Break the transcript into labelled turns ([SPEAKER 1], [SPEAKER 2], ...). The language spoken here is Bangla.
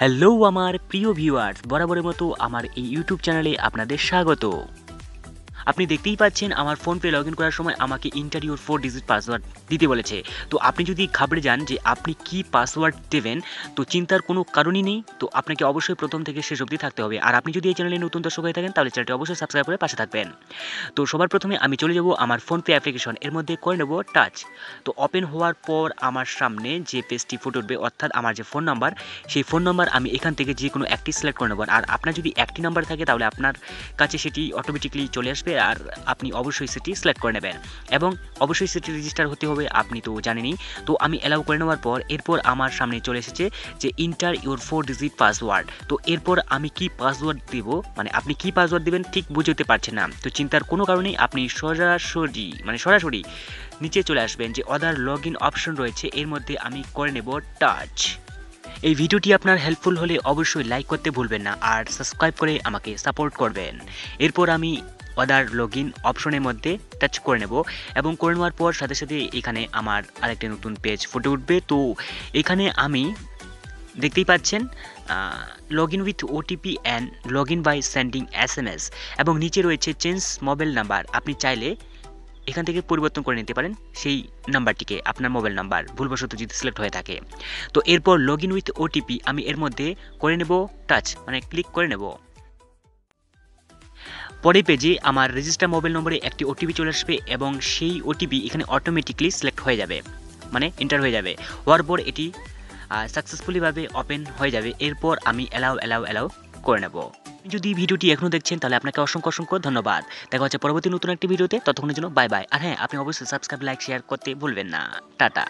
[SPEAKER 1] হ্যালো আমার প্রিয় ভিউয়ার্স, বরাবরের মতো আমার এই ইউটিউব চ্যানেলে আপনাদের স্বাগত। আপনি দেখতেই পাচ্ছেন আমার ফোনপে লগইন করার সময় আমাকে এন্টার ইউর 4 ডিজিট পাসওয়ার্ড দিতে বলেছে। তো আপনি যদি ঘাবড়ে যান যে আপনি কি পাসওয়ার্ড দেবেন, তো চিন্তার কোনো কারণই নেই। তো আপনাকে অবশ্যই প্রথম থেকে শেষ অবধি থাকতে হবে। আর আপনি যদি এই চ্যানেলে নতুন দর্শক হয়ে থাকেন তাহলে চ্যানেলটি অবশ্যই সাবস্ক্রাইব করে পাশে থাকবেন। তো সবার প্রথমে আমি চলে যাব আমার ফোনপে অ্যাপ্লিকেশন, এর মধ্যে করে নেব টাচ। তো ওপেন হওয়ার পর আমার সামনে যে পেজটি ফুটে উঠবে, অর্থাৎ আমার যে ফোন নাম্বার, সেই ফোন নাম্বার আমি এখান থেকে যে কোনো একটি সিলেক্ট করে নেব। আর আপনার যদি একটি নাম্বার থাকে তাহলে আপনার কাছে সেটি অটোমেটিকলি চলে আসবে, আর আপনি অবশ্যই সেটি সিলেক্ট করে নেবেন এবং অবশ্যই সেটি রেজিস্টার হতে হবে, আপনি তো জানেনই। তো আমি অ্যালাউ করে নেওয়ার পর এরপর আমার সামনে চলে এসেছে যে ইন্টার ইউর 4 ডিজিট পাসওয়ার্ড। তো এরপর আমি কি পাসওয়ার্ড দেব, মানে আপনি কি পাসওয়ার্ড দেবেন ঠিক বুঝতে পারছেন না, তো চিন্তার কোনো কারণেই আপনি সরাসরি নিচে চলে আসবেন যে আদার লগ ইন অপশন রয়েছে, এর মধ্যে আমি করে নেব টাচ। এই ভিডিওটি আপনার হেল্পফুল হলে অবশ্যই লাইক করতে ভুলবেন না আর সাবস্ক্রাইব করে আমাকে সাপোর্ট করবেন। এরপর আমি আদার লগ ইন অপশনের মধ্যে টাচ করে নেব এবং করে নেওয়ার পর সাথে সাথে এখানে আমার আরেকটা নতুন পেজ ফুটে উঠবে। তো এখানে আমি দেখতেই পাচ্ছেন log in with OTP and log in by sending SMS এবং নিচে রয়েছে চেঞ্জ মোবাইল নাম্বার। আপনি চাইলে এখান থেকে পরিবর্তন করে নিতে পারেন সেই নাম্বারটিকে, আপনার মোবাইল নাম্বার ভুলবশত যদি সিলেক্ট হয়ে থাকে। তো এরপর লগ ইন উইথ ওটিপি আমি এর মধ্যে করে নেব টাচ, মানে ক্লিক করে নেব। পরের পেজে আমার রেজিস্টার মোবাইল নম্বরে একটি ওটিপি চলে আসবে এবং সেই ওটিপি এখানে অটোমেটিকলি সিলেক্ট হয়ে যাবে, মানে এন্টার হয়ে যাবে। হওয়ার পর এটি সাকসেসফুলিভাবে ওপেন হয়ে যাবে। এরপর আমি অ্যালাউ করে নেব। যদি ভিডিওটি এখনও দেখছেন তাহলে আপনাকে অসংখ্য ধন্যবাদ। দেখা হচ্ছে পরবর্তী নতুন একটি ভিডিওতে, ততক্ষণের জন্য বাই বাই। আর হ্যাঁ, আপনি অবশ্যই সাবস্ক্রাইব, লাইক, শেয়ার করতে ভুলবেন না। টাটা।